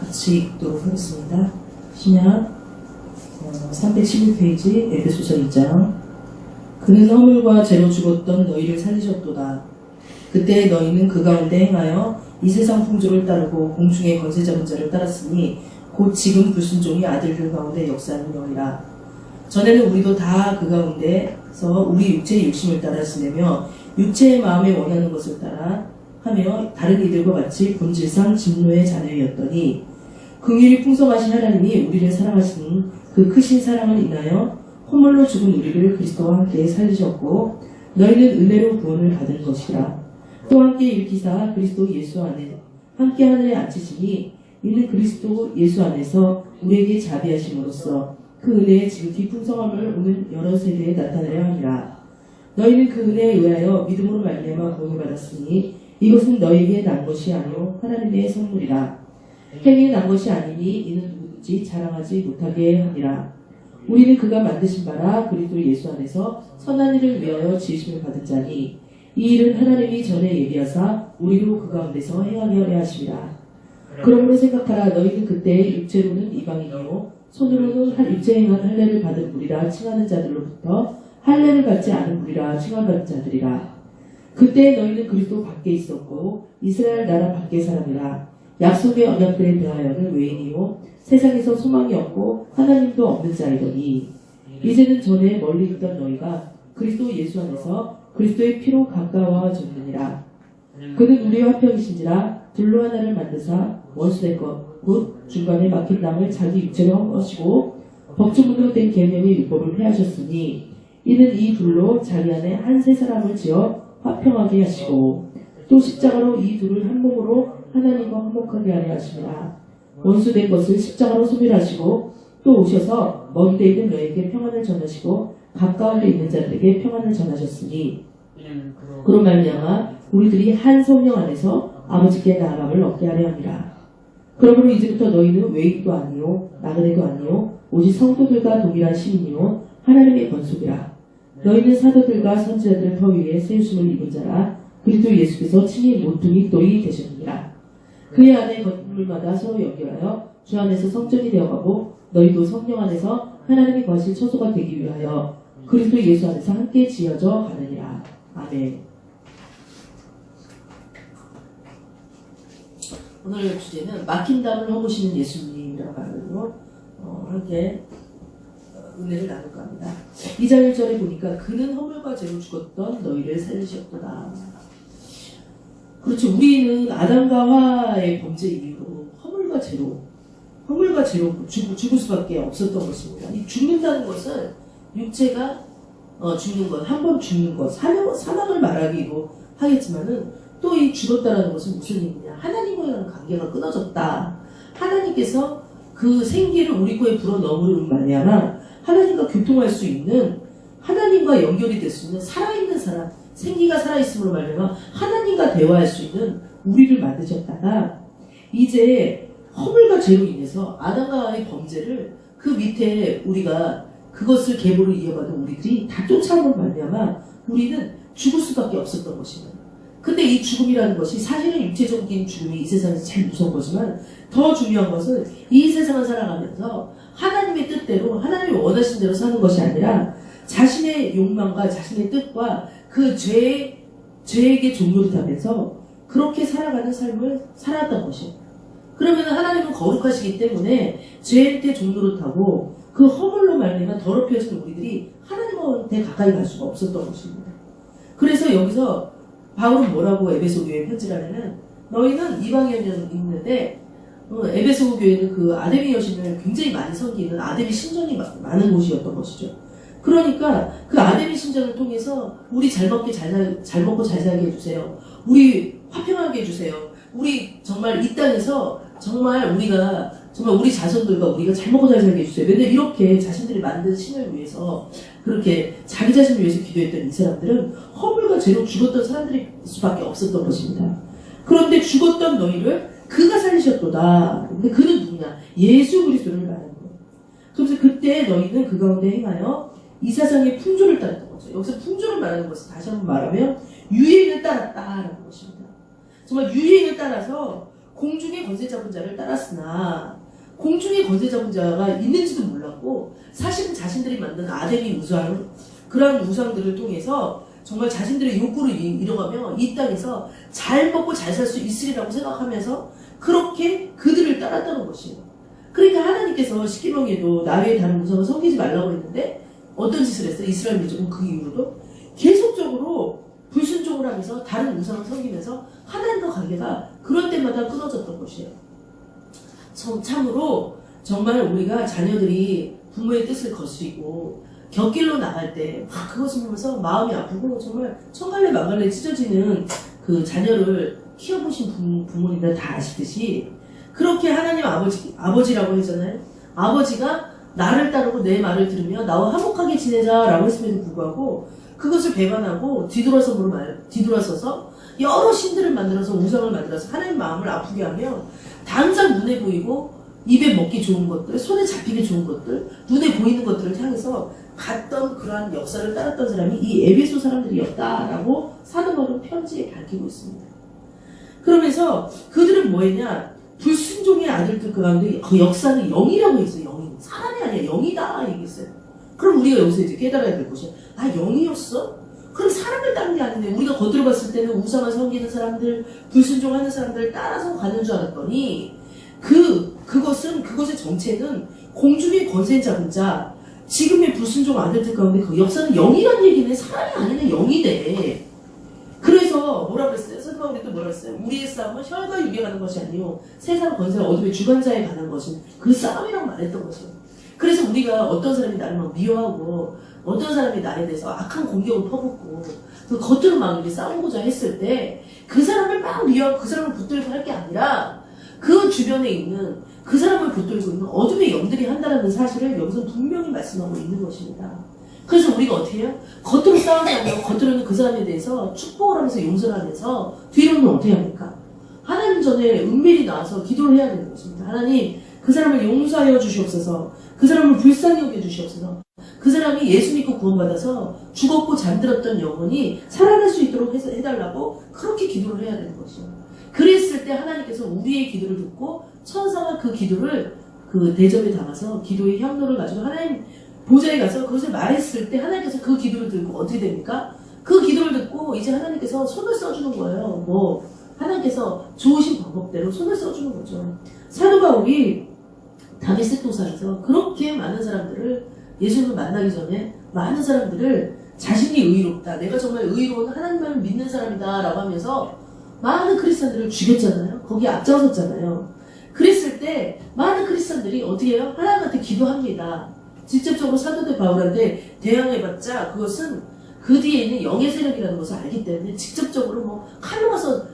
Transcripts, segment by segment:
같이 읽도록 하겠습니다. 시면 311페이지 에베소서 2장. 그는 허물과 죄로 죽었던 너희를 살리셨도다. 그때 너희는 그 가운데 행하여 이 세상 풍조를 따르고 공중의 권세 잡은 자를 따랐으니 곧 지금 불순종이 아들들 가운데 역사하는 영이라. 전에는 우리도 다 그 가운데서 우리 육체의 욕심을 따라 지내며 육체의 마음에 원하는 것을 따라 하며 다른 이들과 같이 본질상 진노의 자녀였더니 긍휼이 풍성하신 하나님이 우리를 사랑하시는 그 크신 사랑을 인하여 허물로 죽은 우리를 그리스도와 함께 살리셨고 너희는 은혜로 구원을 받은 것이라. 또 함께 일으키사 그리스도 예수 안에 함께 하늘에 앉히시니 이는 그리스도 예수 안에서 우리에게 자비하심으로써 그 은혜의 지극히 풍성함을 오늘 여러 세대에 나타내려 함이라. 너희는 그 은혜에 의하여 믿음으로 말미암아 구원을 받았으니 이것은 너희에게 난 것이 아니요 하나님의 선물이라. 행위에 난 것이 아니니 이는 누구든지 자랑하지 못하게 함이라. 우리는 그가 만드신 바라 그리스도 예수 안에서 선한 일을 위하여 지으심을 받은 자니 이 일은 하나님이 전에 예비하사 우리로 그 가운데서 행하려 하심이라. 그러므로 생각하라. 너희는 그때 육체로는 이방인이요 손으로는 일체 행한 할례를 받은 무리라 칭하는 자들로부터 할례를 받지 않은 무리라 칭함받은 자들이라. 그때 너희는 그리스도 밖에 있었고 이스라엘 나라 밖의 사람이라. 약속의 언약들에 대하여는 외인이요 세상에서 소망이 없고 하나님도 없는 자이더니 이제는 전에 멀리 있던 너희가 그리스도 예수 안에서 그리스도의 피로 가까워졌느니라. 그는 우리와 화평이신지라 둘로 하나를 만드사 원수된 것 곧 중간에 막힌 땅을 자기 육체로 헐으시고 법조문으로 된 계명의 율법을 폐하셨으니 이는 이 둘로 자기 안에 한 세 사람을 지어 화평하게 하시고 또 십자가로 이 둘을 한 몸으로 하나님과 화목하게 하려 하시니라. 원수된 것을 십자가로 소멸하시고 또 오셔서 먼 데 있는 너에게 평안을 전하시고 가까운 데 있는 자들에게 평안을 전하셨으니 그로 말미암아 우리들이 한 성령 안에서 아버지께 나아감을 얻게 하려 함이라. 그러므로 이제부터 너희는 외인도 아니요 나그네도 아니요 오직 성도들과 동일한 시민이요 하나님의 권속이라. 너희는 사도들과 선지자들의 터 위에 세우심을 입은 자라. 그리스도 예수께서 친히 모퉁이 돌이 되셨느니라. 그의 안에 건물마다 서로 연결하여 주 안에서 성전이 되어가고 너희도 성령 안에서 하나님이 거하실 처소가 되기 위하여 그리스도 예수 안에서 함께 지어져 가느니라. 아멘. 오늘 주제는 막힌 담을 허무시는 예수님이라고 하거든요. 함께 은혜를 나눌까 합니다. 2장 1절에 보니까 그는 허물과 죄로 죽었던 너희를 살리셨도다. 그렇죠. 우리는 아담과 하와의 범죄 이후로 허물과 죄로 죽을 수밖에 없었던 것입니다. 이 죽는다는 것은 육체가 죽는 것, 한 번 죽는 것, 사망을 말하기도 하겠지만은 또 이 죽었다라는 것은 무슨 의미냐? 하나님과의 관계가 끊어졌다. 하나님께서 그 생기를 우리 코에 불어넣음으로 말미암아 하나님과 교통할 수 있는, 하나님과 연결이 될 수 있는 살아있는 사람, 생기가 살아있음으로 말미암아 하나님과 대화할 수 있는 우리를 만드셨다가 이제 허물과 죄로 인해서 아담과 하와의 범죄를 그 밑에 우리가 그것을 계보를 이어받은 우리들이 다 쫓아오는 말미암아 우리는 죽을 수밖에 없었던 것입니다. 근데 이 죽음이라는 것이 사실은 육체적인 죽음이 이 세상에서 제일 무서운 거지만 더 중요한 것은 이 세상을 살아가면서 하나님의 뜻대로 하나님이 원하신 대로 사는 것이 아니라 자신의 욕망과 자신의 뜻과 그 죄에게 종로를 타면서 그렇게 살아가는 삶을 살았던 것이에요. 그러면 하나님은 거룩하시기 때문에 죄한테 종로를 타고 그 허물로 말미암아 더럽혀진 우리들이 하나님한테 가까이 갈 수가 없었던 것입니다. 그래서 여기서 바울은 뭐라고 에베소 교회에 편지를 하냐면 너희는 이방인이 있는데 에베소 교회는 그 아데미 여신을 굉장히 많이 섬기는 아데미 신전이 많은 곳이었던 것이죠. 그러니까 그 아데미 신전을 통해서 우리 잘 먹고 잘 살게 해주세요. 우리 화평하게 해주세요. 우리 정말 이 땅에서 정말 우리 자손들과 우리가 잘 먹고 잘 살게 해주세요. 맨날 이렇게 자신들이 만든 신을 위해서 그렇게 자기 자신을 위해서 기도했던 이 사람들은 허물과 죄로 죽었던 사람들일 수밖에 없었던 것입니다. 그런데 죽었던 너희를 그가 살리셨도다. 근데 그는 누구냐? 예수 그리스도를 말하는 거예요. 그래서 그때 너희는 그 가운데 행하여 이 세상의 풍조를 따랐던 거죠. 여기서 풍조를 말하는 것은 다시 한번 말하면 유행을 따랐다라는 것입니다. 정말 유행을 따라서 공중의 권세 잡은 자를 따랐으나 공중의 권세 잡은 자가 있는지도 몰랐고 사실은 자신들이 만든 아담이 우상 그러한 우상들을 통해서 정말 자신들의 욕구를 이뤄가며 이 땅에서 잘 먹고 잘 살 수 있으리라고 생각하면서 그렇게 그들을 따랐다는 것이에요. 그러니까 하나님께서 십계명에도 나 외에 다른 우상을 섬기지 말라고 했는데 어떤 짓을 했어요? 이스라엘 민족은 그 이후로도 계속적으로 불순종을 하면서 다른 우상을 섬기면서 하나님과 관계가 그럴 때마다 끊어졌던 것이에요. 참으로 정말 우리가 자녀들이 부모의 뜻을 거스리고 곁길로 나갈 때 막 그것을 보면서 마음이 아프고 정말 천갈래 만갈래 찢어지는 그 자녀를 키워보신 부모님들 다 아시듯이 그렇게 하나님 아버지라고 했잖아요. 아버지가 나를 따르고 내 말을 들으며 나와 화목하게 지내자라고 했음에도 불구하고 그것을 배반하고 뒤돌아서서 여러 신들을 만들어서 우상을 만들어서 하나님 마음을 아프게 하며 당장 눈에 보이고 입에 먹기 좋은 것들, 손에 잡히기 좋은 것들, 눈에 보이는 것들을 향해서 갔던 그러한 역사를 따랐던 사람이 이 에베소 사람들이었다라고 사도 바울은 편지에 밝히고 있습니다. 그러면서 그들은 뭐했냐? 불순종의 아들들 가운데 그 역사는 영이라고 했어요. 영이. 사람이 아니야. 영이다 얘기했어요. 그럼 우리가 여기서 이제 깨달아야 될 것이 아 영이었어? 그럼 사람을 따른 게 아니네. 우리가 겉으로 봤을 때는 우상을 섬기는 사람들, 불순종하는 사람들을 따라서 가는 줄 알았더니 그것의 정체는 공중의 권세 잡은 자, 지금의 불순종 아들들 가운데 그 역사는 영이란 얘기는 사람이 아니네. 영이래. 그래서 뭐라 그랬어요? 사도 바울이 또 뭐라 그랬어요? 우리의 싸움은 혈과 육에 가는 것이 아니요 세상 권세와 어둠의 주관자에 가는 것은 그 싸움이라고 말했던 것이에요. 그래서 우리가 어떤 사람이 나를 막 미워하고 어떤 사람이 나에 대해서 악한 공격을 퍼붓고 그 겉으로 막 이렇게 싸우고자 했을 때 그 사람을 막 미워하고 그 사람을 붙들고 할 게 아니라 그 주변에 있는 그 사람을 붙들고 있는 어둠의 영들이 한다는 사실을 여기서 분명히 말씀하고 있는 것입니다. 그래서 우리가 어떻게 해요? 겉으로 싸우지 않고 겉으로는 그 사람에 대해서 축복을 하면서 용서를 하면서 뒤로는 어떻게 합니까? 하나님 전에 은밀히 나와서 기도를 해야 되는 것입니다. 하나님 그 사람을 용서하여 주시옵소서. 그 사람을 불쌍히 여겨 주시옵소서. 그 사람이 예수 믿고 구원받아서 죽었고 잠들었던 영혼이 살아날 수 있도록 해달라고 그렇게 기도를 해야 되는 것이죠. 그랬을 때 하나님께서 우리의 기도를 듣고 천사가 그 기도를 그 대접에 담아서 기도의 향로를 가지고 하나님 보좌에 가서 그것을 말했을 때 하나님께서 그 기도를 듣고 어떻게 됩니까? 그 기도를 듣고 이제 하나님께서 손을 써주는 거예요. 하나님께서 좋으신 방법대로 손을 써주는 거죠. 사도 바울이 다메섹 도상에서 그렇게 많은 사람들을 예수님을 만나기 전에 많은 사람들을 자신이 의롭다. 내가 정말 의로운 하나님을 믿는 사람이다 라고 하면서 많은 크리스찬들을 죽였잖아요. 거기에 앞장섰잖아요. 그랬을 때 많은 크리스찬들이 어떻게 해요? 하나님한테 기도합니다. 직접적으로 사도 바울한테 대항해봤자 그것은 그 뒤에 있는 영의 세력이라는 것을 알기 때문에 직접적으로 칼로 가서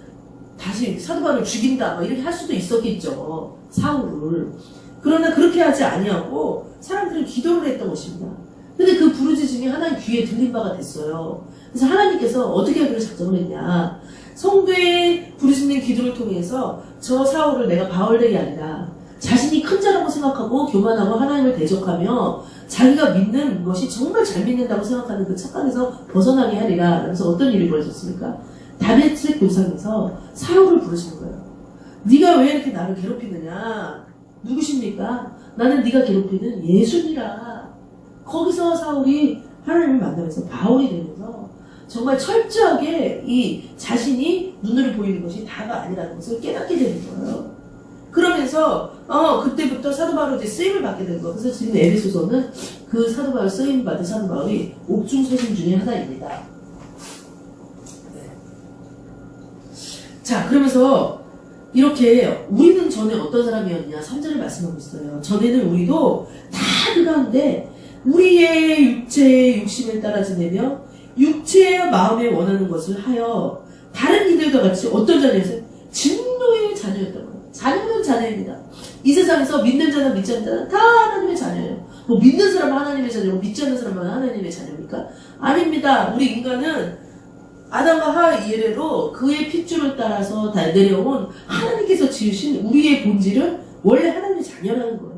다시 사도 바울을 죽인다 이렇게 할 수도 있었겠죠. 사울을. 그러나 그렇게 하지 아니하고 사람들은 기도를 했던 것입니다. 근데 그 부르짖음이 하나님 귀에 들린 바가 됐어요. 그래서 하나님께서 어떻게 하기로 작정을 했냐. 성도의 부르짖는 기도를 통해서 저 사울을 내가 바울되게 아니라 자신이 큰 자라고 생각하고 교만하고 하나님을 대적하며 자기가 믿는 것이 정말 잘 믿는다고 생각하는 그 착각에서 벗어나게 하리라. 그래서 어떤 일이 벌어졌습니까? 다메섹 도상에서 사울을 부르시는 거예요. 네가 왜 이렇게 나를 괴롭히느냐? 누구십니까? 나는 네가 괴롭히는 예수니라. 거기서 사울이 하나님을 만나면서 바울이 되면서 정말 철저하게 이 자신이 눈으로 보이는 것이 다가 아니라는 것을 깨닫게 되는 거예요. 그러면서 그때부터 사도 바울이 이제 쓰임을 받게 된 거예요. 그래서 지금 에베소서는 그 사도 바울 쓰임 받은 사도 바울이 옥중서신 중에 하나입니다. 네. 자, 그러면서 이렇게 우리는 전에 어떤 사람이었냐 3절을 말씀하고 있어요. 전에는 우리도 다 그 가운데 우리의 육체의 욕심을 따라 지내며 육체의 마음에 원하는 것을 하여 다른 이들과 같이 어떤 자녀였어요? 진노의 자녀였던 거예요. 자녀는 자녀입니다. 이 세상에서 믿는 자나 믿지 않는 자는 다 하나님의 자녀예요. 믿는 사람은 하나님의 자녀고 믿지 않는 사람은 하나님의 자녀입니까? 아닙니다. 우리 인간은 아담과 하와 이래로 그의 핏줄을 따라서 다 내려온 하나님께서 지으신 우리의 본질은 원래 하나님의 자녀라는 거예요.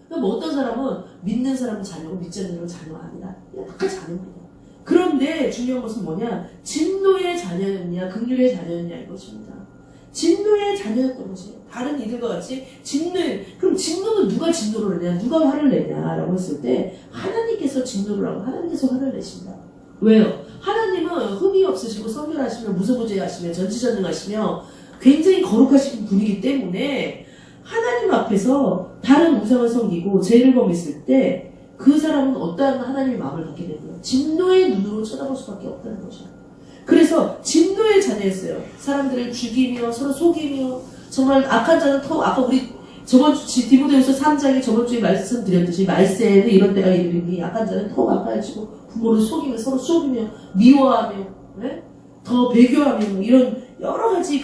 그러니까 어떤 사람은 믿는 사람은 자녀고 믿지 않는 사람은 자녀가 아니라 그냥 다 자녀입니다. 그런데 중요한 것은 뭐냐? 진노의 자녀였냐 긍휼의 자녀였냐 이것입니다. 진노의 자녀였던 것이에요. 다른 이들과 같이 그럼 진노는 누가 진노를 내냐, 누가 화를 내냐라고 했을 때 하나님께서 진노를 하고 하나님께서 화를 내십니다. 왜요? 하나님은 흠이 없으시고 성결하시며 무소부재하시며 전지전능하시며 굉장히 거룩하신 분이기 때문에 하나님 앞에서 다른 우상을 섬기고 죄를 범했을 때 그 사람은 어떠한 하나님의 마음을 갖게 되고요. 진노의 눈으로 쳐다볼 수밖에 없다는 것이에요. 그래서 진노의 자녀였어요. 사람들을 죽이며 서로 속이며 정말 악한 자는 아까 우리 저번 주 디모데후서 3장에 저번 주에 말씀드렸듯이 말세는 이런 때가 이르리니 약한 자는 더욱 악해지고 부모를 속이며 서로 속이며 미워하며 네? 더 배교하며 이런 여러 가지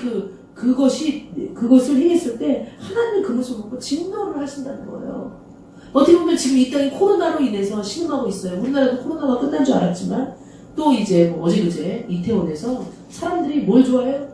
그것을 행했을 때 하나님은 그 모습을 보고 진노를 하신다는 거예요. 어떻게 보면 지금 이 땅이 코로나로 인해서 신음하고 있어요. 우리나라도 코로나가 끝난 줄 알았지만 또 이제 어제 그제 이태원에서 사람들이 뭘 좋아해요?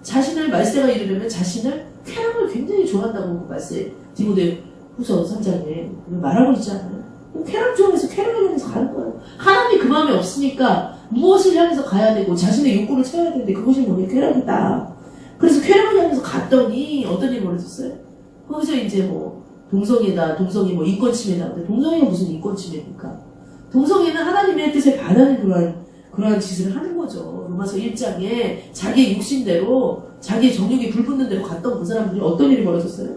자신을 말세가 이르려면 자신을 쾌락을 굉장히 좋아한다고 말세 디모데후서 3장에 말하고 있지 않아요? 쾌락 좋아해서 쾌락을 향해서 가는 거예요. 하나님이 그 마음이 없으니까 무엇을 향해서 가야 되고 자신의 욕구를 채워야 되는데 그것이 뭐냐? 쾌락이다. 그래서 쾌락을 향해서 갔더니 어떤 일이 벌어졌어요? 거기서 이제 동성이 인권 침해다. 근데 동성이가 무슨 인권 침해입니까? 동성이는 하나님의 뜻에 반하는 그러한 짓을 하는 거죠. 로마서 1장에 자기의 육신대로 자기의 정욕이 불붙는 대로 갔던 그 사람들이 어떤 일이 벌어졌어요?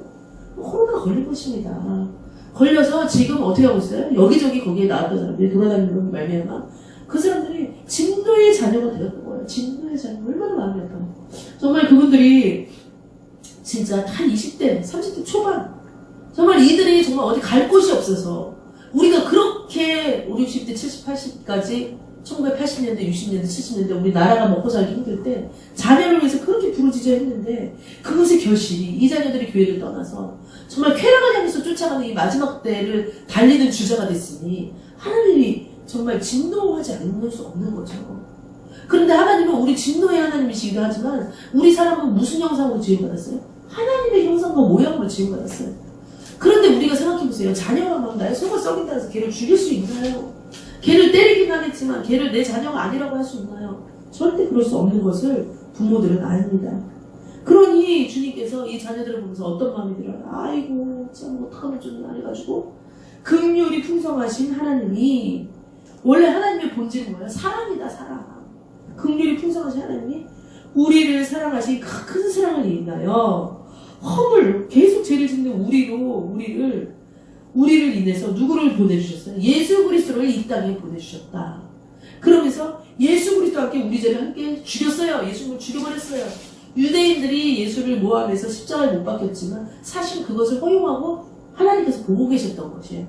코로나 걸린 것입니다. 걸려서 지금 어떻게 하고 있어요? 여기저기 거기에 나왔던 사람들이 돌아다니는 말미암아 그 사람들이 진노의 자녀가 되었던 거예요. 진노의 자녀. 얼마나 마음이 아파요. 정말 그분들이 진짜 한 20대, 30대 초반 정말 이들이 정말 어디 갈 곳이 없어서 우리가 그렇게 5, 60대, 70, 80까지 1980년대, 60년대, 70년대 우리 나라가 먹고 살기 힘들 때 자녀를 위해서 그렇게 부르짖어 했는데 그것의 결실이 이 자녀들이 교회를 떠나서 정말 쾌락을 향해서 쫓아가는 이 마지막 때를 달리는 주자가 됐으니 하나님이 정말 진노하지 않을 수 없는 거죠. 그런데 하나님은 우리 진노의 하나님이시기도 하지만 우리 사람은 무슨 형상으로 지음받았어요? 하나님의 형상과 모양으로 지음받았어요. 그런데 우리가 생각해보세요. 자녀가 막 나의 속을 썩인다 해서 걔를 죽일 수 있나요? 걔를 때리긴 하겠지만 걔를 내 자녀가 아니라고 할 수 있나요? 절대 그럴 수 없는 것을 부모들은 압니다. 그러니 주님께서 이 자녀들을 보면서 어떤 마음이 들어요? 아이고 참 어떡하면 좋냐 해가지고 긍휼이 풍성하신 하나님이 원래 하나님의 본질은 뭐예요? 사랑이다 사랑. 긍휼이 풍성하신 하나님이 우리를 사랑하신 큰 사랑을 인하여 허물 계속 죄를 짓는 우리를 인해서 누구를 보내주셨어요? 예수 그리스도를 이 땅에 보내주셨다. 그러면서 예수 그리스도와 함께 우리 죄를 함께 죽였어요. 예수님을 죽여버렸어요. 유대인들이 예수를 모함해서 십자가에 못 박혔지만 사실 그것을 허용하고 하나님께서 보고 계셨던 것이에요.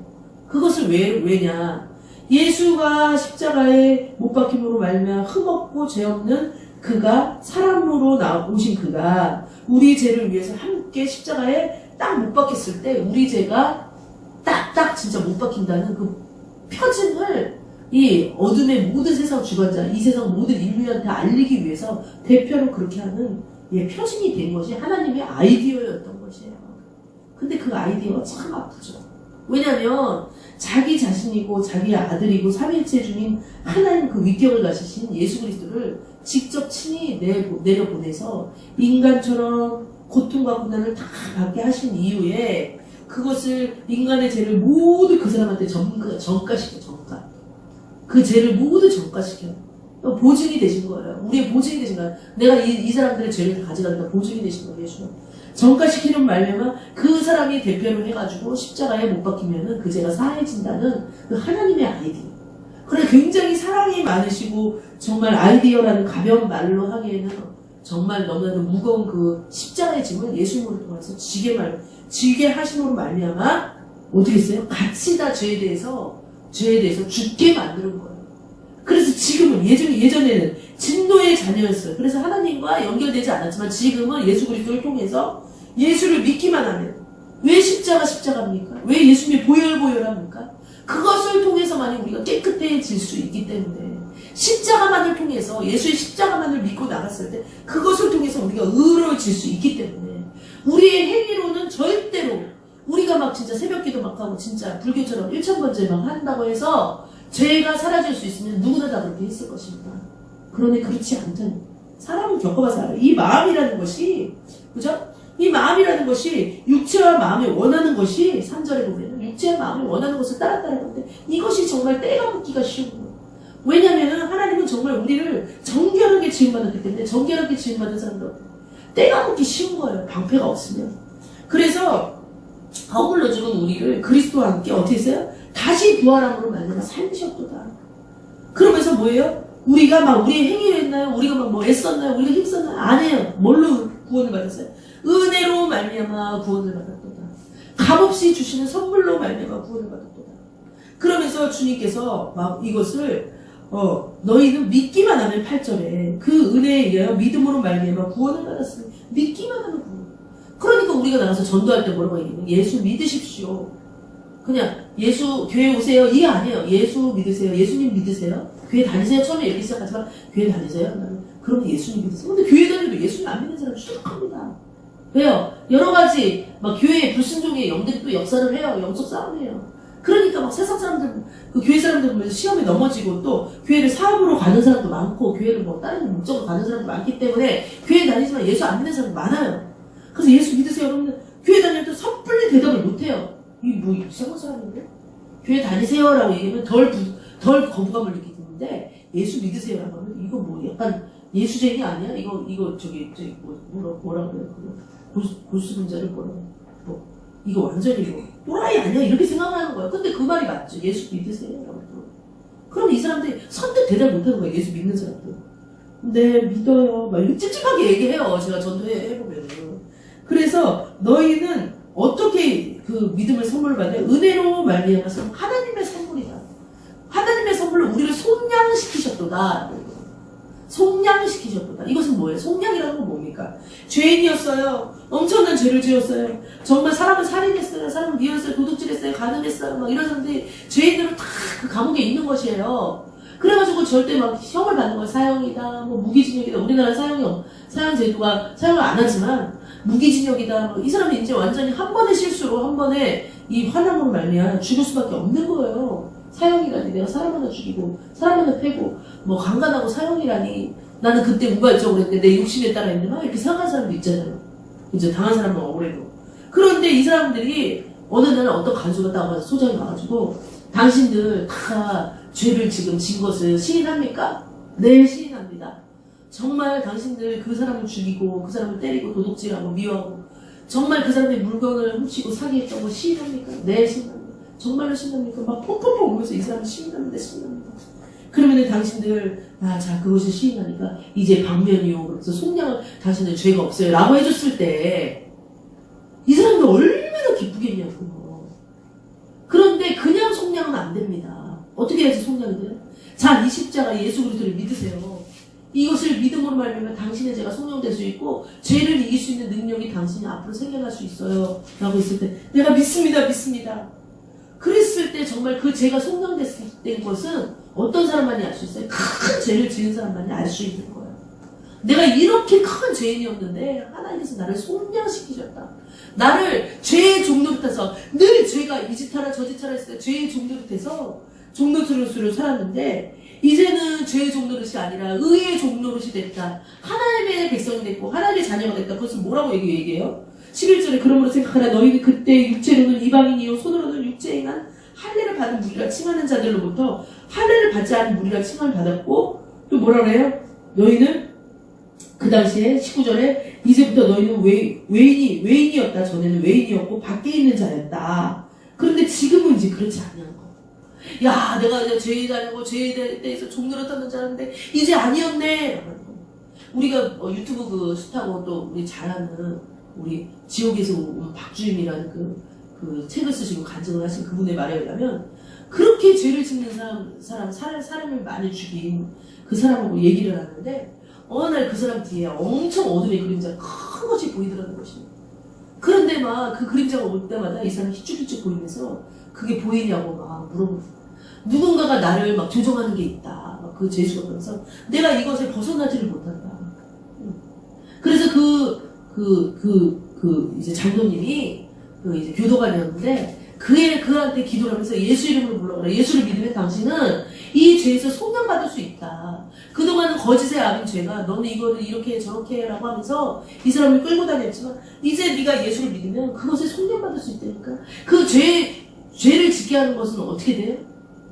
그것을 왜냐? 예수가 십자가에 못 박힘으로 말미암아 흠없고 죄 없는 그가 사람으로 오신 그가 우리 죄를 위해서 함께 십자가에 딱 못 박혔을 때 우리 죄가 딱 진짜 못 박힌다는 그 표징을 이 어둠의 모든 세상 주관자, 이 세상 모든 인류한테 알리기 위해서 대표로 그렇게 하는 표징이 된 것이 하나님의 아이디어였던 것이에요. 근데 그 아이디어가 참 아프죠. 왜냐하면 자기 자신이고 자기 아들이고 삼위일체 중인 하나님 그 위격을 가지신 예수 그리스도를 직접 친히 내려보내서 인간처럼 고통과 고난을 다 받게 하신 이후에 그것을 인간의 죄를 모두 그 사람한테 전가시켜. 그 죄를 모두 전가시켜. 보증이 되신 거예요. 우리의 보증이 되신 거예요. 내가 이 사람들의 죄를 다 가져가니까 보증이 되신 거예요. 예수는. 전가시키는 말면은 그 사람이 대표를 해가지고 십자가에 못 박히면은 그 죄가 사해진다는 그 하나님의 아이디어. 그래 굉장히 사랑이 많으시고 정말 아이디어라는 가벼운 말로 하기에는 정말 너무나도 무거운 그 십자가의 짐을 예수님으로 통해서 지게 하심으로 말미암아 어떻게 했어요? 같이 다 죄에 대해서 죽게 만드는 거예요. 그래서 지금은 예전에는 진노의 자녀였어요. 그래서 하나님과 연결되지 않았지만 지금은 예수 그리스도를 통해서 예수를 믿기만 하면 왜 십자가입니까? 왜 예수님이 보혈합니까? 그것을 통해서만이 우리가 깨끗해질 수 있기 때문에 십자가만을 통해서 예수의 십자가만을 믿고 나갔을 때 그것을 통해서 우리가 의로워질 수 있기 때문에 우리의 행위로는 절대로 우리가 막 진짜 새벽기도 막 하고 진짜 불교처럼 일천번제 막 한다고 해서 죄가 사라질 수 있으면 누구나 다 그렇게 했을 것입니다. 그런데 그렇지 않다니. 사람은 겪어봐서 알아요. 이 마음이라는 것이, 그죠? 이 마음이라는 것이 육체와 마음이 원하는 것이 3절에 보면 육체와 마음이 원하는 것을 따랐다는데 이것이 정말 때가 묻기가 쉬운 거예요. 왜냐하면 하나님은 정말 우리를 정결하게 지음받았기 때문에 정결하게 지음받은 사람들 때가 묻기 쉬운 거예요. 방패가 없으면. 그래서 허물로 죽은 우리를 그리스도와 함께 어떻게 했어요? 다시 부활함으로 말미암아 살리셨도다. 그러면서 뭐예요? 우리가 막 우리의 행위를 했나요? 우리가 막 뭐 애썼나요? 우리가 힘썼나요? 아니에요. 뭘로 구원을 받았어요? 은혜로 말미암아 구원을 받았도다. 값없이 주시는 선물로 말미암아 구원을 받았도다. 그러면서 주님께서 막 이것을 너희는 믿기만 하면 8절에 그 은혜에 의하여 믿음으로 말미암아 구원을 받았으니 믿기만 하면 구원. 그러니까 우리가 나가서 전도할 때 뭐라고 얘기하면 예수 믿으십시오. 그냥 예수 교회 오세요 이게 아니에요. 예수 믿으세요. 예수님 믿으세요. 교회 다니세요. 처음에 얘기 시작하지만 교회 다니세요. 그러면 예수님 믿으세요. 근데 교회 다니도 예수님 안 믿는 사람 추적합니다. 왜요? 여러 가지 막 교회의 불순종의 영들이 또 역사를 해요. 영적 싸움을 해요. 그러니까 막 세상 사람들, 그 교회 사람들 보면서 시험에 넘어지고 또 교회를 사업으로 가는 사람도 많고 교회를 뭐 다른 목적으로 가는 사람도 많기 때문에 교회 다니지만 예수 안 믿는 사람도 많아요. 그래서 예수 믿으세요. 그러면 교회 다닐 때 섣불리 대답을 못해요. 이 뭐 이상한 사람인데? 교회 다니세요라고 얘기하면 덜 거부감을 느끼는데 예수 믿으세요라고 하면 이거 뭐 약간 예수쟁이 아니야? 이거 저기 뭐라 그래요? 골수 분자를 뭐 이거 완전히 이거 또라이 아니야? 이렇게 생각하는 거야. 근데 그 말이 맞죠. 예수 믿으세요라고. 그럼 이 사람들이 선뜻 대답 못하는 거야. 예수 믿는 사람들. 네 믿어요. 막 이렇게 찝찝하게 얘기해요. 제가 전도해보면은. 그래서 너희는 어떻게 그 믿음을 선물을 받냐? 은혜로 말미암아서 하나님의 선물이다. 하나님의 선물로 우리를 속량시키셨도다. 속량시키셨도다. 이것은 뭐예요? 속량이라는 건 뭡니까? 죄인이었어요. 엄청난 죄를 지었어요. 정말 사람을 살인했어요. 사람을 미웠어요. 도둑질했어요. 가늠했어요. 막 이런 사람들이 죄인들은 다 그 감옥에 있는 것이에요. 그래가지고 절대 막 형을 받는 거 사형이다, 뭐 무기징역이다. 우리나라 사형 제도가 사형을 안 하지만 무기징역이다. 뭐 이 사람이 이제 완전히 한 번의 실수로 한 번에 이 환란으로 말미암아 죽을 수밖에 없는 거예요. 사형이라니 내가 사람 하나 죽이고 사람 하나 패고 뭐 강간하고 사형이라니 나는 그때 우발적으로 했는데 내 욕심에 따라 했는데 막 이렇게 생각하는 사람도 있잖아요. 이제 당한 사람은 억울해도. 그런데 이 사람들이 어느 날 어떤 간수가 딱 와서 소장이 와가지고 당신들 다 죄를 지금 진 것을 시인합니까? 네, 시인합니다. 정말 당신들 그 사람을 죽이고 그 사람을 때리고 도둑질하고 미워하고 정말 그 사람의 물건을 훔치고 사기했던 거 시인합니까? 네, 시인합니다. 정말로 시인합니까? 막 폭폭폭 오면서 이 사람은 시인합니다. 시인합니다. 그러면 당신들 자 그것을 시인하니까 이제 방면이요. 그래서 속량을 당신들 죄가 없어요. 라고 해줬을 때 이 사람들 얼마나 기쁘겠냐고. 그런데 그냥 속량은 안 됩니다. 어떻게 해야지 속량이 돼요? 자, 이 십자가 예수 그리스도를 믿으세요. 이것을 믿음으로 말미암아 당신의 죄가 속량될 수 있고 죄를 이길 수 있는 능력이 당신이 앞으로 생겨날 수 있어요. 라고 했을 때 내가 믿습니다. 그랬을 때 정말 그 죄가 속량된 것은 어떤 사람만이 알 수 있어요? 큰 죄를 지은 사람만이 알 수 있는 거예요. 내가 이렇게 큰 죄인이었는데 하나님께서 나를 속량시키셨다. 나를 죄의 종노릇해서 늘 죄가 이 짓 하라 저 짓 하라 했을 때 죄의 종노릇해서 종노릇으로 살았는데 이제는 죄의 종노릇이 아니라 의의 종노릇이 됐다. 하나님의 백성이 됐고 하나님의 자녀가 됐다. 그것을 뭐라고 얘기해요? 11절에 그러므로 생각하라. 너희는 그때 육체로는 이방인이요 손으로는 육체에 행한 할례를 받은 무리라 칭하는 자들로부터 할례를 받지 않은 무리라 칭함을 받았고 또 뭐라 그래요? 너희는 그 당시에 19절에 이제부터 너희는 외인이었다. 전에는 외인이었고 밖에 있는 자였다. 그런데 지금은 이제 그렇지 않냐는 거. 야, 내가 이제 죄에 다니고 죄에 대해서 종노릇하는 자였는데 이제 아니었네. 우리가 유튜브 그 스타고 또 우리 잘하는 우리 지옥에서 온 박주임이라는 그 책을 쓰시고 간증을 하신 그분의 말에 의하면 그렇게 죄를 짓는 사람을 많이 죽인 그 사람하고 얘기를 하는데 어느 날 그 사람 뒤에 엄청 어둠의 그림자가 큰 것이 보이더라는 것입니다. 그런데 막 그 그림자가 올 때마다 이 사람이 희쭉희쭉 보이면서 그게 보이냐고 막 물어보고 누군가가 나를 막 조종하는 게 있다. 막 그 죄수가 그러면서 내가 이것을 벗어나지를 못한다. 그래서 이제 장로님이 이제 교도관이었는데 그한테 기도를 하면서 예수 이름으로 불러라. 예수를 믿으면 당신은 이 죄에서 속량받을 수 있다. 그동안은 거짓의 아닌 죄가 너는 이거를 이렇게 해 저렇게 해라고 하면서 이 사람을 끌고 다녔지만 이제 네가 예수를 믿으면 그것을 속량받을 수 있다니까. 그 죄를 짓게 하는 것은 어떻게 돼요?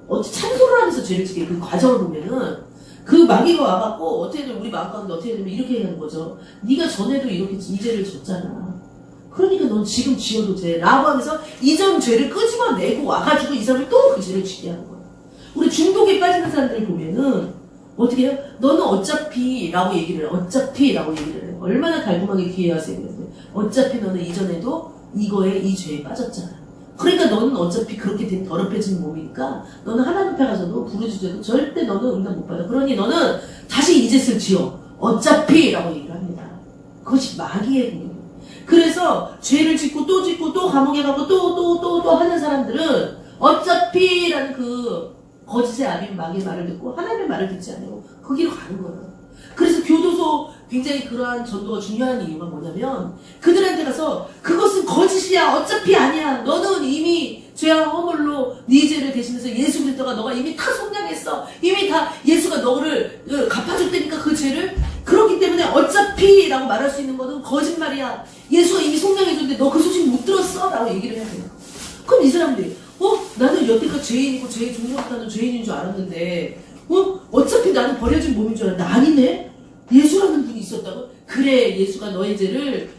참소를 하면서 죄를 짓게 그 과정을 보면은 그 마귀가 와갖고 어떻게든 우리 마음 가운데 어떻게 되면 이렇게 하는 거죠. 네가 전에도 이렇게 이 죄를 졌잖아. 그러니까 넌 지금 지어도 돼. 라고 하면서 이전 죄를 끄집어내고 와가지고 이 사람을 또 그 죄를 짓게 하는 거야. 우리 중독에 빠지는 사람들 보면은 어떻게 해요? 너는 어차피 라고 얘기를 해. 어차피 라고 얘기를 해. 얼마나 달콤하게 기회하세요. 어차피 너는 이전에도 이거에 이 죄에 빠졌잖아. 그러니까 너는 어차피 그렇게 된 더럽혀진 몸이니까 너는 하나님 앞에 가서도 부르짖어도 절대 너는 응답 못 받아. 그러니 너는 다시 이 짓을 지어. 어차피 라고 얘기를 합니다. 그것이 마귀의 공격이에요. 그래서 죄를 짓고 또 감옥에 가고 또 하는 사람들은 어차피 라는 그 거짓의 아비인 마귀의 말을 듣고 하나님의 말을 듣지 않고 그 길로 가는 거예요. 그래서 교도소 굉장히 그러한 전도가 중요한 이유가 뭐냐면 그들한테 가서 그것은 거짓이야. 어차피 아니야. 너는 이미 죄와 허물로 네 죄를 대신해서 예수 그리스도가 너가 이미 다 속량했어. 이미 다 예수가 너를 갚아줬다니까 그 죄를. 그렇기 때문에 어차피 라고 말할 수 있는 것은 거짓말이야. 예수가 이미 속량해줬는데 너 그 소식 못 들었어? 라고 얘기를 해야 돼요. 그럼 이 사람들이 나는 여태까지 죄인이고 죄의 종료하는 죄인인 줄 알았는데 어차피 나는 버려진 몸인 줄 알았는데 아니네? 예수라는 분이 있었다고? 그래, 예수가 너의 죄를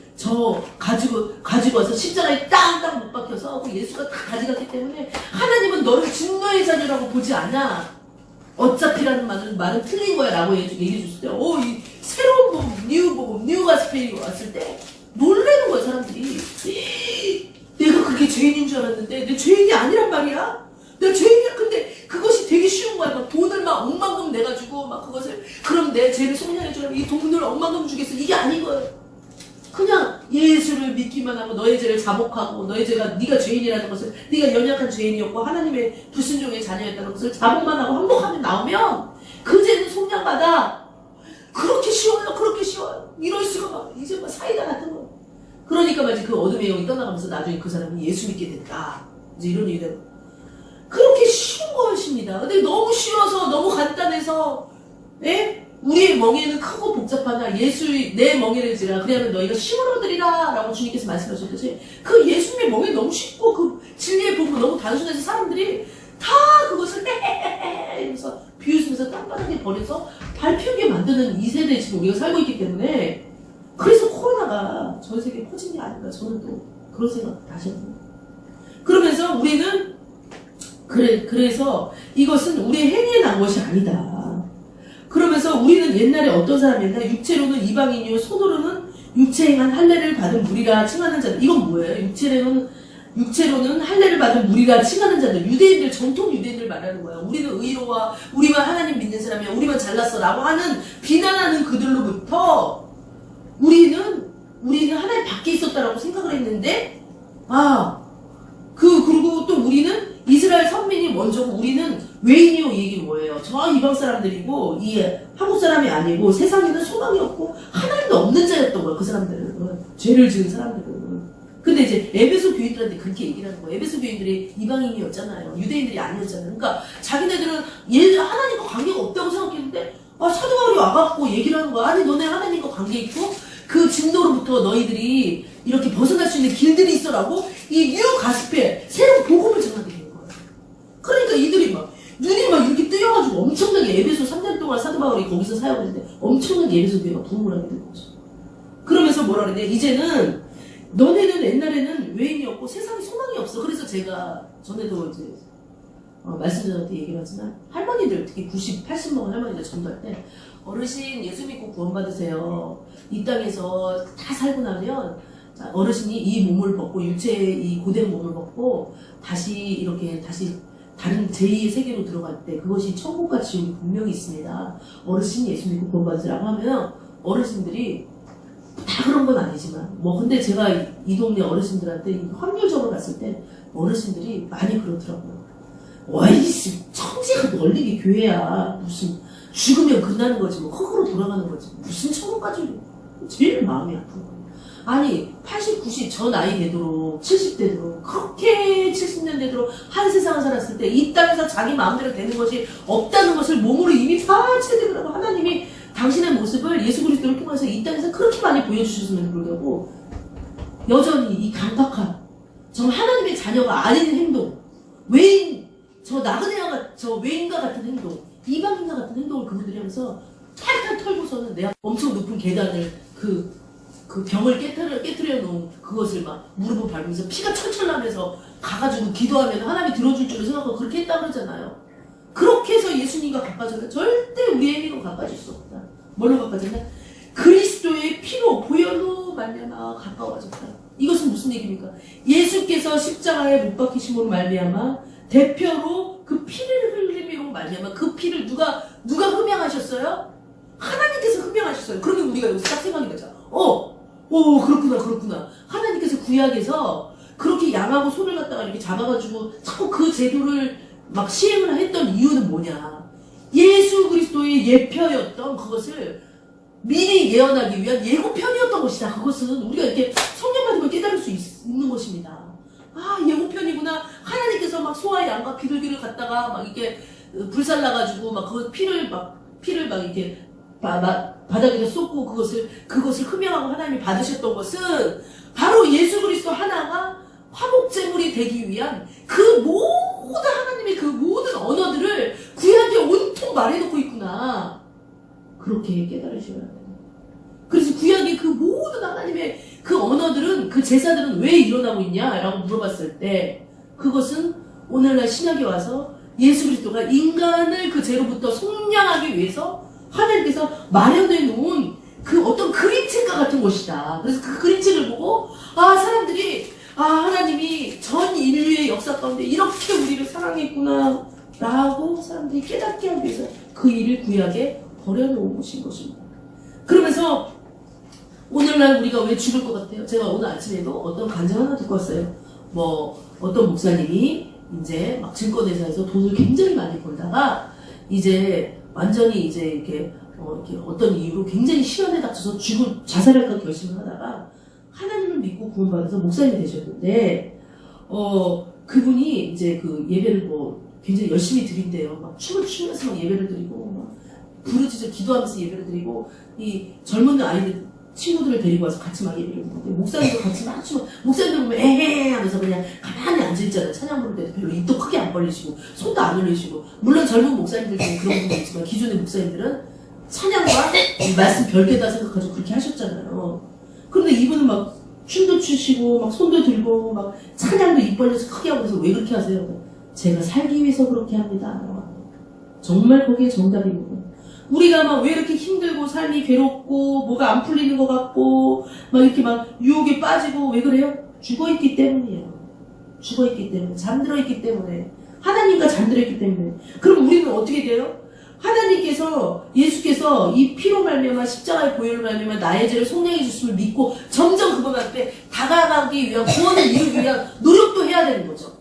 가지고 와서 십자가에 땅땅 못 박혀서 그 예수가 다 가져갔기 때문에 하나님은 너를 진노의 자녀라고 보지 않아. 어차피라는 말은 틀린 거야 라고 얘기해 줬을 때 이 새로운 복음, 뉴 가스펠이 왔을 때 놀라는 거야 사람들이. 내가 그게 죄인인 줄 알았는데 내 죄인이 아니란 말이야. 내가 죄인이야. 근데 그것이 되게 쉬운 거야. 막 돈을 막 억만금 내가지고 막 그것을 그럼 내 죄를 속량해주라면 이 돈을 억만금 주겠어. 이게 아닌 거예요. 그냥 예수를 믿기만 하고 너의 죄를 자복하고 너의 죄가 네가 죄인이라는 것을 네가 연약한 죄인이었고 하나님의 불순종의 자녀였다는 것을 자복만 하고 항복하면 나오면 그 죄는 속량받아. 그렇게 쉬워요. 그렇게 쉬워요. 이럴 수가 막 이제 막 사이다 같은 거. 그러니까 말이지 그 어둠의 영이 떠나가면서 나중에 그 사람이 예수 믿게 됐다. 이제 이런 얘기가 그렇게 쉬운 것입니다. 근데 너무 쉬워서 너무 간단해서 우리의 멍에는 크고 복잡하나 내 멍에를 지라 그래야면 너희가 힘을 얻으리라 라고 주님께서 말씀하셨듯이 그 예수님의 멍에 너무 쉽고 그 진리의 복음 너무 단순해서 사람들이 다 그것을 이러면서 비웃으면서 땅바닥에 버려서 밟히게 만드는 이 세대에 지금 우리가 살고 있기 때문에 그래서 코로나가 전 세계에 퍼진 게 아닌가 저는 또 그런 생각 다시 합니다. 그러면서 우리는 그래서 이것은 우리의 행위에 난 것이 아니다. 그러면서 우리는 옛날에 어떤 사람이었나? 육체로는 이방인이요 손으로는 육체행한 할례를 받은 무리라 칭하는 자들. 이건 뭐예요? 육체로는 할례를 받은 무리라 칭하는 자들. 유대인들, 전통 유대인들 말하는 거야. 우리는 의로와 우리만 하나님 믿는 사람이야. 우리만 잘났어 라고 하는 비난하는 그들로부터 우리는 하나님 밖에 있었다라고 생각을 했는데 그리고 또 우리는 이스라엘 선민이 먼저고 우리는 외인이요. 이 얘기 뭐예요? 저 이방 사람들이고 한국 사람이 아니고 세상에는 소망이 없고 하나님도 없는 자였던 거예요. 그 사람들은 죄를 지은 사람들은. 근데 이제 에베소 교인들한테 그렇게 얘기를 하는 거예요. 에베소 교인들이 이방인이었잖아요. 유대인들이 아니었잖아요. 그러니까 자기네들은 하나님과 관계가 없다고 생각했는데 사도 바울이 와갖고 얘기를 하는 거야. 아니 너네 하나님과 관계 있고 그 진노로부터 너희들이 이렇게 벗어날 수 있는 길들이 있어라고 이 뉴 가스펠 새로운 복음을 전하게 된 거예요. 그러니까 이들이 막 눈이 막 이렇게 뜨여가지고 엄청나게 에베소 3년 동안 사도 바울이 거기서 사역했는데 엄청나게 에베소 교회가 부흥을 하게 된 거죠. 그러면서 뭐라 그러냐? 이제는 너네는 옛날에는 외인이었고 세상에 소망이 없어. 그래서 제가 전에도 이제 말씀드렸는데 얘기를 하지만 할머니들 특히 90, 80 먹은 할머니들 전도할 때 어르신 예수 믿고 구원받으세요. 이 땅에서 다 살고 나면 어르신이 이 몸을 벗고 육체의 이 고된 몸을 벗고 다시 다른 제2의 세계로 들어갈 때 그것이 천국과 지옥이 분명히 있습니다. 어르신이 예수 믿고 구원받으라고 하면 어르신들이 다 그런 건 아니지만 근데 제가 이 동네 어르신들한테 확률적으로 봤을 때 어르신들이 많이 그렇더라고요. 와이씨 천지가 널리게 교회야. 무슨 죽으면 끝나는 거지 흙으로 돌아가는 거지 무슨 천국까지. 제일 마음이 아픈 거예요. 아니 80, 90 저 나이 되도록 70 되도록 그렇게 70년 은혜대로 한 세상을 살았을 때 이 땅에서 자기 마음대로 되는 것이 없다는 것을 몸으로 이미 다 체득을 하고 하나님이 당신의 모습을 예수 그리스도를 통해서 이 땅에서 그렇게 많이 보여주셨음에도 불구하고 여전히 이 강팍한 정말 하나님의 자녀가 아닌 행동, 외인, 저 나그네와 저 외인과 같은 행동, 이방인과 같은 행동을 그분들이 하면서 탈탈 털고서는 내 엄청 높은 계단을 그 병을 깨트려 놓은 그것을 막 무릎을 밟으면서 피가 철철 나면서 가가지고 기도하면 하나님이 들어줄 줄을 생각하고 그렇게 했다 그러잖아요. 그렇게 해서 예수님과 가까워졌나? 절대 우리에게로 가까워질 수 없다. 뭘로 가까워졌나? 그리스도의 피로 보혈로 말미암아 가까워졌다. 이것은 무슨 얘기입니까? 예수께서 십자가에 못 박히심으로 말미암아 대표로 그 피를 흘림으로 말미암아 그 피를 누가 흠양하셨어요? 하나님께서 흠양하셨어요. 그러면 우리가 여기서 딱 생각이 나죠. 그렇구나. 하나님께서 구약에서 그렇게 양하고 손을 갖다가 이렇게 잡아가지고 자꾸 그 제도를 막 시행을 했던 이유는 뭐냐? 예수 그리스도의 예표였던 그것을 미리 예언하기 위한 예고편이었던 것이다. 그것은 우리가 이렇게 성령 받으면 깨달을 수 있는 것입니다. 아, 예고편이구나. 하나님께서 막 소와 양과 비둘기를 갖다가 막 이렇게 불살라가지고 막 그 피를 막 이렇게 바닥에다 쏟고 그것을 흠양하고 하나님이 받으셨던 것은 바로 예수 그리스도 하나가 화목제물이 되기 위한 그 모든 하나님의 그 모든 언어들을 구약에 온통 말해놓고 있구나. 그렇게 깨달으셔야 돼요. 그래서 구약의 그 모든 하나님의 그 언어들은, 그 제사들은 왜 일어나고 있냐라고 물어봤을 때 그것은 오늘날 신약에 와서 예수 그리스도가 인간을 그 죄로부터 속량하기 위해서 하나님께서 마련해 놓은 그 어떤 그림책과 같은 것이다. 그래서 그 그림책을 보고 사람들이 하나님이 전 인류의 역사 가운데 이렇게 우리를 사랑했구나 라고 사람들이 깨닫게 하기 위해서 그 일을 구약에 버려놓으신 것입니다. 그러면서 오늘날 우리가 왜 죽을 것 같아요? 제가 오늘 아침에도 어떤 간증 하나 듣고 왔어요. 어떤 목사님이 이제 막 증권회사에서 돈을 굉장히 많이 벌다가 이제 완전히 이제 이렇게 어떤 이유로 굉장히 시련에 닥쳐서 자살할까 결심을 하다가 하나님을 믿고 구원받아서 목사님이 되셨는데 그분이 이제 그 예배를 굉장히 열심히 드린대요. 막 춤을 추면서 막 예배를 드리고 막 부르짖어 기도하면서 예배를 드리고 이 젊은 아이들 친구들을 데리고 와서 같이 막 예배를 드리는데 목사님도 같이 막 춤을 목사님들 보면 에헤 하면서 그냥 가만히 앉아있잖아요. 찬양 부를 때도 별로 입도 크게 안 벌리시고 손도 안 올리시고 물론 젊은 목사님들 중에 그런 분도 있지만 기존의 목사님들은 찬양과 말씀 별개다 생각하시고 그렇게 하셨잖아요. 그런데 이분은 막 춤도 추시고 막 손도 들고 막 찬양도 입 벌려서 크게 하고 그래서 왜 그렇게 하세요? 제가 살기 위해서 그렇게 합니다. 정말 거기에 정답입니다. 우리가 막 왜 이렇게 힘들고 삶이 괴롭고 뭐가 안 풀리는 것 같고 막 이렇게 막 유혹에 빠지고 왜 그래요? 죽어있기 때문이에요. 죽어있기 때문에 잠들어있기 때문에 하나님과 잠들어있기 때문에. 그럼 우리는 어떻게 돼요? 하나님께서 예수께서 이 피로 말미암아 십자가의 보혈로 말미암아 나의 죄를 속량해 주심을 믿고 점점 그분 앞에 다가가기 위한 구원을 이루기 위한 노력도 해야 되는 거죠.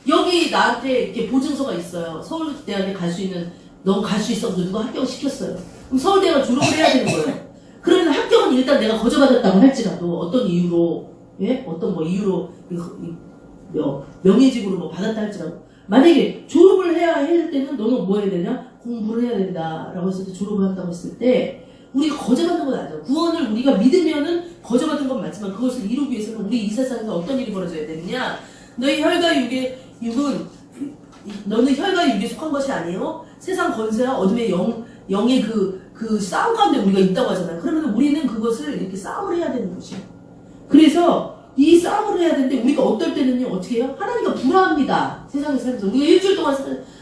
여기 나한테 이렇게 보증서가 있어요. 서울대학에 갈 수 있는 넌 갈 수 있어. 누가 합격을 시켰어요. 그럼 서울대가 졸업을 해야 되는 거예요. 그러면 합격은 일단 내가 거저받았다고 할지라도 어떤 이유로 어떤 이유로 명예직으로 받았다 할지라도 만약에 졸업을 해야 할 때는 너는 뭐 해야 되냐? 공부를 해야 된다라고 했을 때 졸업을 한다고 했을 때 우리가 거저받는 건 아니잖아. 구원을 우리가 믿으면은 거저받은 건 맞지만 그것을 이루기 위해서는 우리 이 세상에서 어떤 일이 벌어져야 되느냐? 너희 혈과 육은 너는 혈과 육에 속한 것이 아니에요. 세상 권세와 어둠의 영의 그 싸움 가운데 우리가 있다고 하잖아요. 그러면 우리는 그것을 이렇게 싸움을 해야 되는 것이에요. 그래서 이 싸움을 해야 되는데 우리가 어떨 때는요 어떻게 해요? 하나님과 불화합니다. 세상에 살면서 우리가 일주일 동안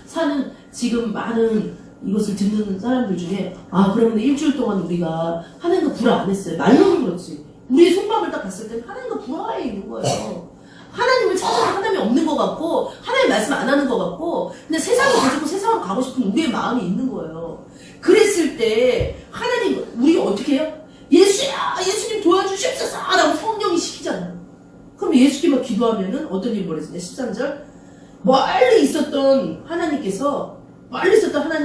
사는 지금 많은 이것을 듣는 사람들 중에 그러면 일주일 동안 우리가 하나님과 불화 안 했어요. 말로는 그렇지. 우리의 속마음을 딱 봤을 때는 하나님과 불화해 있는 거예요. 하나님을 찾아서 하나님이 없는 것 같고 하나님 말씀 안 하는 것 같고 근데 세상을 가지고 세상으로 가고 싶은 우리의 마음이 있는 거예요. 그랬을 때 하나님 우리가 어떻게 해요? 예수님 도와주십시오 라고 성령이 시키잖아요. 그럼 예수님만 기도하면은 어떤 일이 벌어지냐? 13절 멀리 있었던 하나님이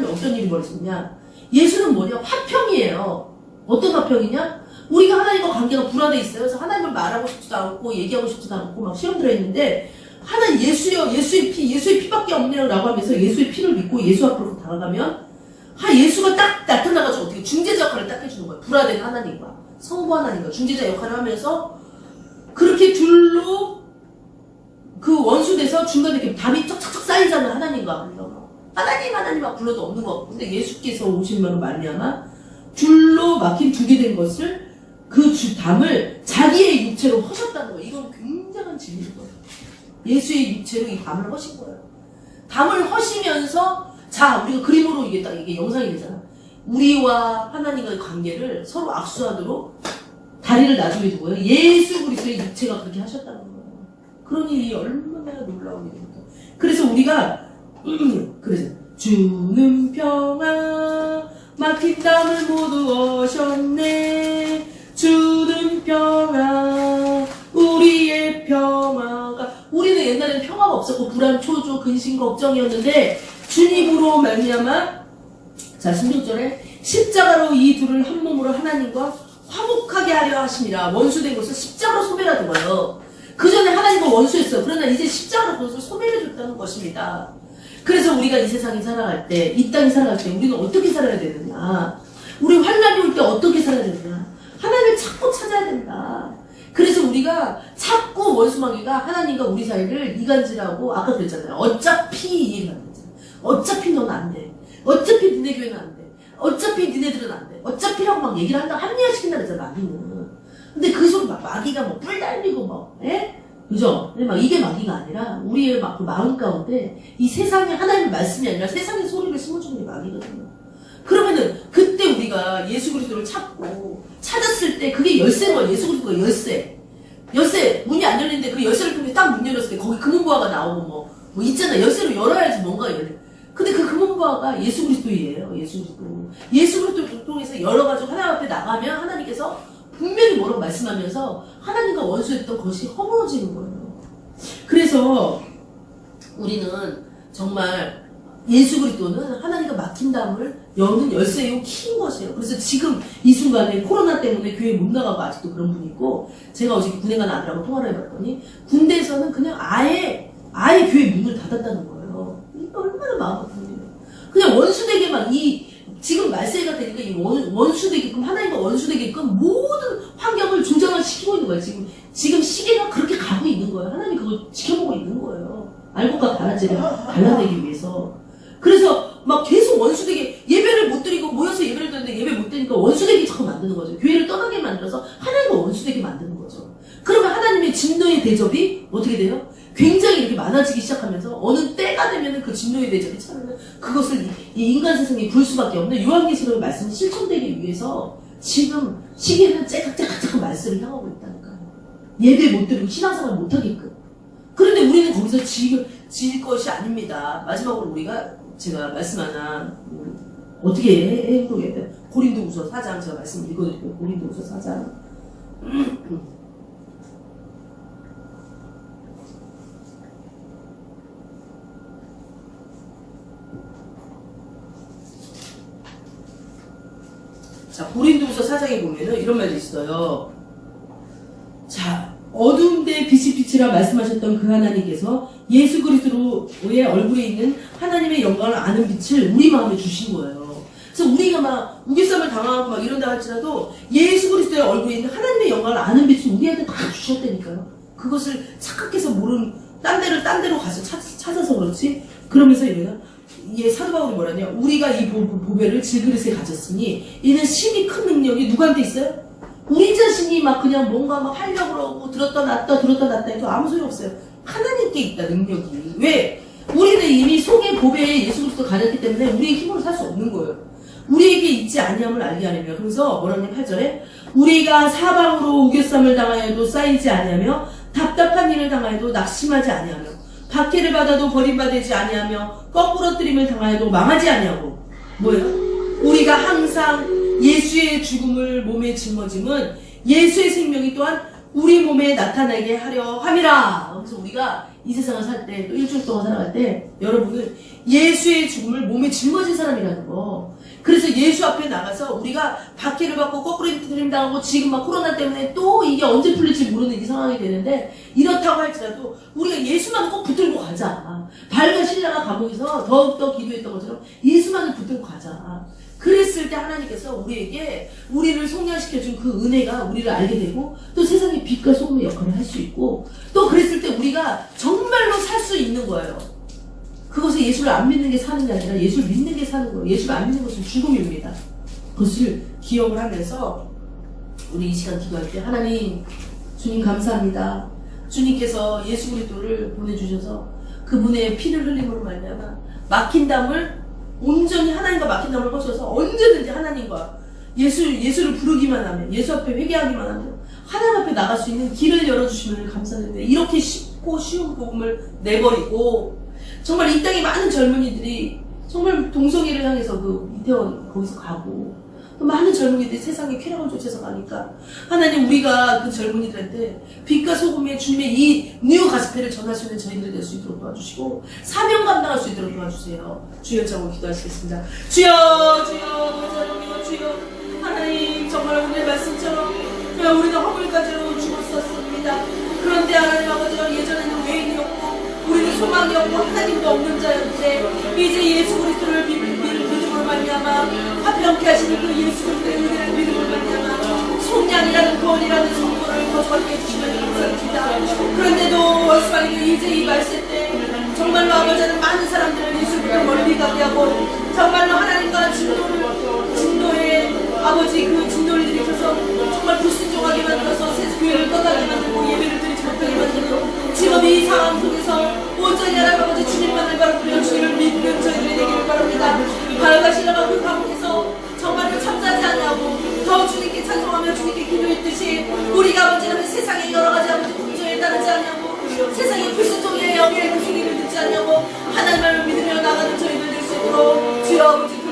어떤 일이 벌어지냐? 예수는 뭐냐? 화평이에요. 어떤 화평이냐? 우리가 하나님과 관계가 불화되어 있어요. 그래서 하나님을 말하고 싶지도 않고 얘기하고 싶지도 않고 막 시험 들어있는데 하나 예수여, 예수의 피밖에 없네요 라고 하면서 예수의 피를 믿고 예수 앞으로 다가가면 예수가 딱 나타나가지고 어떻게 중재자 역할을 딱 해주는 거예요. 불화된 하나님과 성부 하나님과 중재자 역할을 하면서 그렇게 둘로 그 원수돼서 중간에 이렇게 답이 쩍쩍쩍 쌓이잖아요. 하나님과 하나님 막 불러도 없는 거 같고. 근데 예수께서 오심으로 말미암아 둘로 막힌 두 개 된 것을 그 담을 자기의 육체로 허셨다는 거예요. 이건 굉장한 진리인 거예요. 예수의 육체로 이 담을 허신 거예요. 담을 허시면서 자, 우리가 그림으로 이게 딱 이게 영상이 되잖아. 우리와 하나님과의 관계를 서로 악수하도록 다리를 나중에 두고요. 예수 그리스도의 육체가 그렇게 하셨다는 거예요. 그러니 얼마나 놀라운 일입니까? 그래서 우리가 그래서 주는 평화 막힌 담을 모두 어셨네. 주는 평화 우리의 평화가 우리는 옛날에는 평화가 없었고 불안, 초조, 근심, 걱정이었는데 주님으로 말미암아 자 16절에 십자가로 이 둘을 한 몸으로 하나님과 화목하게 하려 하심이라. 원수된 것을 십자가로 소멸하는 거예요. 그 전에 하나님과 원수였어요. 그러나 이제 십자가로 그것을 소멸해줬다는 것입니다. 그래서 우리가 이 세상에 살아갈 때, 이 땅에 살아갈 때 우리는 어떻게 살아야 되느냐? 우리 환난이 올 때 어떻게 살아야 되느냐? 하나님을 찾고 찾아야 된다. 그래서 우리가 자꾸 원수마귀가 하나님과 우리 사이를 이간질하고 아까 그랬잖아요. 어차피 이해가 안 되잖아. 어차피 너는 안 돼. 어차피 니네 교회는 안 돼. 어차피 니네들은 안 돼. 어차피라고 막 얘기를 한다. 합리화시킨다 그러잖아, 마귀는. 근데 그 소리 막 마귀가 뭐 뿔 달리고 뭐, 예? 그죠? 근데 막 이게 마귀가 아니라 우리의 막 그 마음 가운데 이 세상에 하나님의 말씀이 아니라 세상의 소리를 심어주는 게 마귀거든요. 그러면은 그때 우리가 예수 그리스도를 찾았을 때 그게 열쇠인 거예요. 예수 그리스도가 열쇠. 문이 안 열리는데 그 열쇠를 통해 딱 문 열었을 때 거기 금은보화가 나오고 뭐 있잖아. 열쇠로 열어야지 뭔가 열려. 근데 그 금은보화가 예수 그리스도예요. 예수 그리스도를 통해서 열어가지고 하나님 앞에 나가면 하나님께서 분명히 뭐라고 말씀하면서 하나님과 원수했던 것이 허물어지는 거예요. 그래서 우리는 정말 예수 그리스도는 하나님과 막힌 담을 여는 열쇠요 키인 것이에요. 그래서 지금 이 순간에 코로나 때문에 교회 못 나가고 아직도 그런 분이 있고, 제가 어저께 군에 간 아들하고 통화를 해봤더니 군대에서는 그냥 아예 교회 문을 닫았다는 거예요. 이게 얼마나 마음 아픈 일이에요. 그냥 원수되게만 지금 말세가 되니까 이 원수되게끔, 하나님과 원수되게끔 모든 환경을 조장을 시키고 있는 거예요. 지금 시계가 그렇게 가고 있는 거예요. 하나님이 그걸 지켜보고 있는 거예요. 알곡과 가라지를 갈라내기 위해서. 그래서 막 계속 원수되게 예배를 못 드리고 모여서 예배를 드리는데 예배 못 드리니까 원수되게 자꾸 만드는 거죠. 교회를 떠나게 만들어서 하나님과 원수되게 만드는 거죠. 그러면 하나님의 진노의 대접이 어떻게 돼요? 굉장히 이렇게 많아지기 시작하면서 어느 때가 되면은 그 진노의 대접이 차면 그것을 이 인간 세상에 굴 수밖에 없는 요한계시록의 말씀이 실천되기 위해서 지금 시계는 째깍째깍 말씀을 향하고 있다니까요. 예배 못 드리고 신앙생활 못 하게끔. 그런데 우리는 거기서 지을 것이 아닙니다. 마지막으로 제가 말씀 하나 어떻게 행동해야 돼요? 고린도후서 4장 제가 말씀 읽어드릴게요. 고린도후서 4장 자, 고린도후서 4장에 보면은 이런 말이 있어요. 자, 어두운데 빛이 빛이라 말씀하셨던 그 하나님께서 예수 그리스도의 얼굴에 있는 하나님의 영광을 아는 빛을 우리 마음에 주신 거예요. 그래서 우리가 막 우기쌈을 당하고 막 이런다 할지라도 예수 그리스도의 얼굴에 있는 하나님의 영광을 아는 빛을 우리한테 다 주셨다니까요. 그것을 착각해서 모르는 딴 데로 가서 찾아서 그렇지. 그러면서 이래요. 사도 바울이 뭐라냐? 우리가 이 보배를 질그릇에 가졌으니 이는 심히 큰 능력이 누구한테 있어요? 우리 자신이 막 그냥 뭔가 막 하려고 그러고 들었다 놨다 해도 아무 소용 없어요. 하나님께 있다, 능력이. 왜? 우리는 이미 속의 보배에 예수 그리스도 가졌기 때문에 우리의 힘으로 살 수 없는 거예요. 우리에게 있지 아니함을 알게 하려면. 그래서 뭐라냐? 8절에 우리가 사방으로 우겨쌈을 당하여도 쌓이지 아니하며 답답한 일을 당하여도 낙심하지 아니하며 박해를 받아도 버림받지 아니하며 거꾸러뜨림을 당하여도 망하지 아니하고. 뭐예요? 우리가 항상 예수의 죽음을 몸에 짊어짐은 예수의 생명이 또한 우리 몸에 나타나게 하려 함이라. 그래서 우리가 이 세상을 살 때, 또 일주일 동안 살아갈 때 여러분은 예수의 죽음을 몸에 짊어진 사람이라는 거. 그래서 예수 앞에 나가서 우리가 박해를 받고 거꾸로 들림 당하고 지금 막 코로나 때문에 또 이게 언제 풀릴지 모르는 이 상황이 되는데, 이렇다고 할지라도 우리가 예수만 꼭 붙들고 가자. 발과 신라가 감옥에서 더욱더 기도했던 것처럼 예수만을 붙들고 가자. 그랬을 때 하나님께서 우리에게 우리를 속량시켜준 그 은혜가 우리를 알게 되고, 또 세상의 빛과 소금의 역할을 할 수 있고, 또 그랬을 때 우리가 정말로 살 수 있는 거예요. 그것을 예수를 안 믿는 게 사는 게 아니라 예수를 믿는 게 사는 거예요. 예수를 안 믿는 것은 죽음입니다. 그것을 기억을 하면서 우리 이 시간 기도할 때, 하나님, 주님 감사합니다. 주님께서 예수 그리스도를 보내주셔서 그분의 피를 흘림으로 말미암아 막힌 담을 온전히 하나님과 막힌 담을 거쳐서 언제든지 하나님과 예수를 부르기만 하면, 예수 앞에 회개하기만 하면 하나님 앞에 나갈 수 있는 길을 열어주시면 감사드립니다. 이렇게 쉽고 쉬운 복음을 내버리고 정말 이 땅에 많은 젊은이들이 정말 동성애를 향해서 그 이태원 거기서 가고, 또 많은 젊은이들이 세상에 쾌락을 쫓아서 가니까, 하나님, 우리가 그 젊은이들한테 빛과 소금의 주님의 이 뉴 가스펠을 전할 수 있는 저희들이 될 수 있도록 도와주시고, 사명 감당할 수 있도록 도와주세요. 주여, 자고 기도하시겠습니다. 주여, 주여, 주여. 하나님, 정말 오늘 말씀처럼 우리는 허물가지로 죽었었습니다. 그런데 하나님 아버지가 예전에는 외인이었고 우리는 소망이 없고 하나님도 없는 자였는데, 이제 예수 그리스도를 믿음으로 말미암아 화평케 하시는 그 예수 그리스도의 은혜를 믿음으로 말미암아 속량이라는 구원이라는 성도를 거듭하게 해주시면 감사합니다. 그런데도 원수마리가 이제 이 말세 때 정말로 아버지는 많은 사람들을 예수를 멀리 가게 하고, 정말로 하나님과 진노의 아버지 그 진노를 일으켜서 정말 불순종하게 만들어서 교회를 떠나게 만들고 예배를 드리지 못하게 만들고, 지금 이 상황 속에서 온전히 하나님 아버지 주님만을 바라보며 주님을 믿는 저희들이 되기를 바랍니다. 바울과 실라가 그 감옥에서 정말로 참자지 않냐고 더 주님께 찬송하며 주님께 기도했듯이, 우리가 아버지는 세상의 여러 가지 아버지 풍조에 따르지 않냐고, 세상의 불순종의 영예의 그 소리를 듣지 않냐고 하나님을 믿으며 나가는 저희들 될 수 있도록 주여 아버지